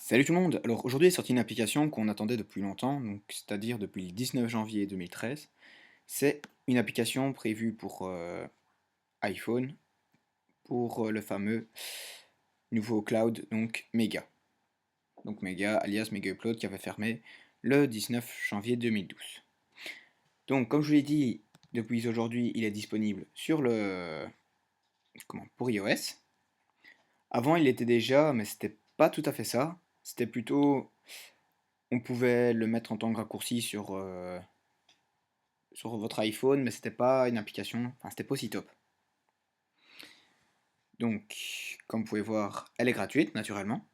Salut tout le monde! Alors aujourd'hui est sortie une application qu'on attendait depuis longtemps, donc c'est-à-dire depuis le 19 janvier 2013. C'est une application prévue pour iPhone, pour le fameux nouveau cloud, donc Mega. Donc Mega alias Mega Upload qui avait fermé le 19 janvier 2012. Donc comme je vous l'ai dit, depuis aujourd'hui il est disponible sur pour iOS. Avant il était déjà, mais c'était pas tout à fait ça. C'était plutôt on pouvait le mettre en tant que raccourci sur votre iPhone, mais c'était pas une application, enfin c'était pas aussi top. Donc, comme vous pouvez voir, elle est gratuite, naturellement.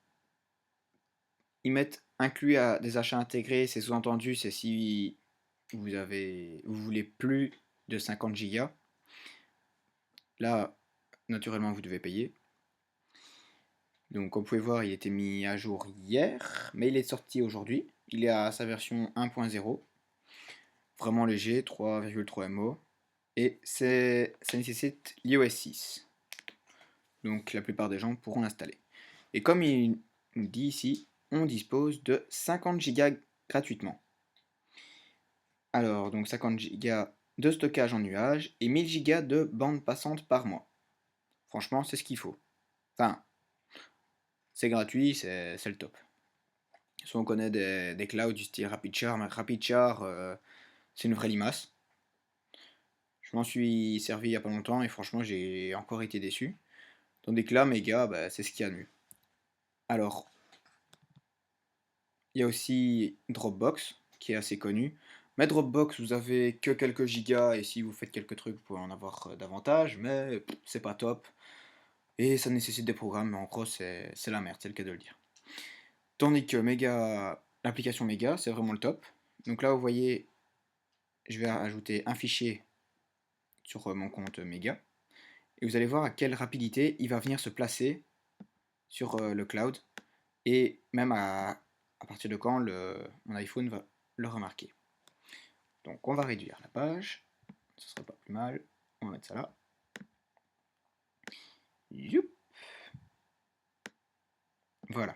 Ils mettent inclus à des achats intégrés, c'est sous-entendu, c'est si vous voulez plus de 50 gigas. Là, naturellement, vous devez payer. Donc, comme vous pouvez voir, il était mis à jour hier, mais il est sorti aujourd'hui. Il est à sa version 1.0, vraiment léger, 3,3 MO, et ça nécessite l'iOS 6. Donc la plupart des gens pourront l'installer. Et comme il nous dit ici, on dispose de 50 Go gratuitement. Alors, donc 50 Go de stockage en nuage et 1000 Go de bande passante par mois. Franchement, c'est ce qu'il faut. Enfin, c'est gratuit, c'est le top. Soit on connaît des clouds du style RapidShare, mais RapidShare, c'est une vraie limace. Je m'en suis servi il n'y a pas longtemps et franchement, j'ai encore été déçu. Tandis que là, Mega, bah, c'est ce qu'il y a de mieux. Alors, il y a aussi Dropbox, qui est assez connu. Mais Dropbox, vous avez que quelques gigas, et si vous faites quelques trucs, vous pouvez en avoir davantage, mais c'est pas top. Et ça nécessite des programmes, mais en gros, c'est la merde, c'est le cas de le dire. Tandis que Mega, l'application Mega, c'est vraiment le top. Donc là, vous voyez, je vais ajouter un fichier sur mon compte Mega, et vous allez voir à quelle rapidité il va venir se placer sur le cloud, et même à partir de quand mon iPhone va le remarquer. Donc on va réduire la page, ce serait pas plus mal, on va mettre ça là. Youp. Voilà,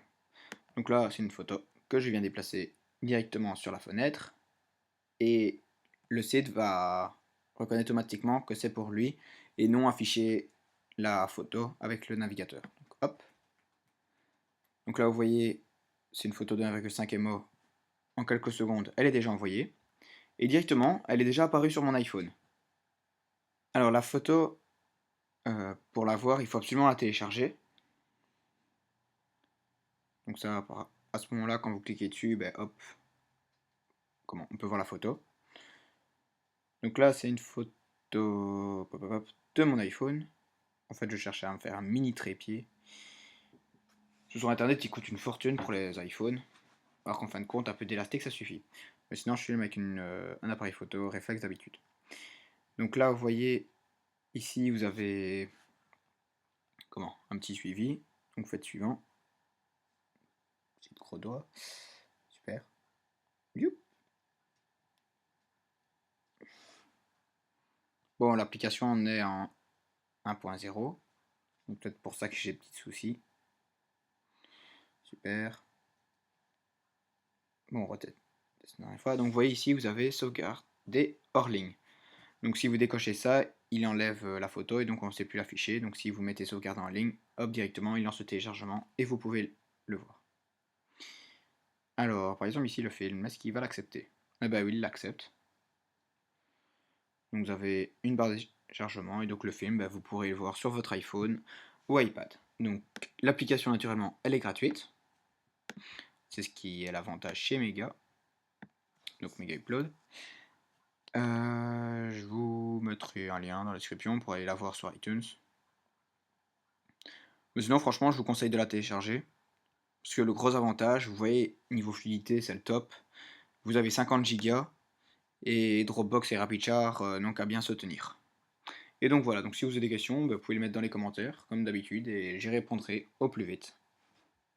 donc là c'est une photo que je viens déplacer directement sur la fenêtre, et le site va reconnaître automatiquement que c'est pour lui, et non afficher la photo avec le navigateur. Donc, hop. Donc là vous voyez, c'est une photo de 1,5 MO, en quelques secondes elle est déjà envoyée, et directement elle est déjà apparue sur mon iPhone. Alors la photo, pour la voir, il faut absolument la télécharger. Donc ça, à ce moment-là, quand vous cliquez dessus, ben hop, on peut voir la photo. Donc là, c'est une photo de mon iPhone. En fait, je cherchais à me faire un mini trépied. Sur internet, il coûte une fortune pour les iPhones. Alors qu'en fin de compte, un peu d'élastique, ça suffit. Mais sinon, je filme avec un appareil photo réflexe d'habitude. Donc là, vous voyez, ici, vous avez un petit suivi. Donc vous faites suivant. Petit gros doigt. Super. Youp. Bon, l'application en est en 1.0. Donc peut-être pour ça que j'ai des petits soucis. Super. Bon, on reteste la dernière fois. Donc vous voyez ici, vous avez sauvegarder hors ligne. Donc si vous décochez ça, il enlève la photo et donc on ne sait plus l'afficher. Donc si vous mettez sauvegarde en ligne, hop, directement, il lance le téléchargement et vous pouvez le voir. Alors, par exemple ici, le film, est-ce qu'il va l'accepter? Eh ben oui, il l'accepte. Donc vous avez une barre de chargement et donc le film, vous pourrez le voir sur votre iPhone ou iPad. Donc l'application, naturellement, elle est gratuite. C'est ce qui est l'avantage chez Mega. Donc Mega Upload. Je vous mettrai un lien dans la description pour aller la voir sur iTunes. Mais sinon, franchement, je vous conseille de la télécharger. Parce que le gros avantage, vous voyez, niveau fluidité, c'est le top. Vous avez 50 Go et Dropbox et RapidShare n'ont qu'à bien se tenir. Et donc voilà, donc si vous avez des questions, vous pouvez les mettre dans les commentaires, comme d'habitude, et j'y répondrai au plus vite.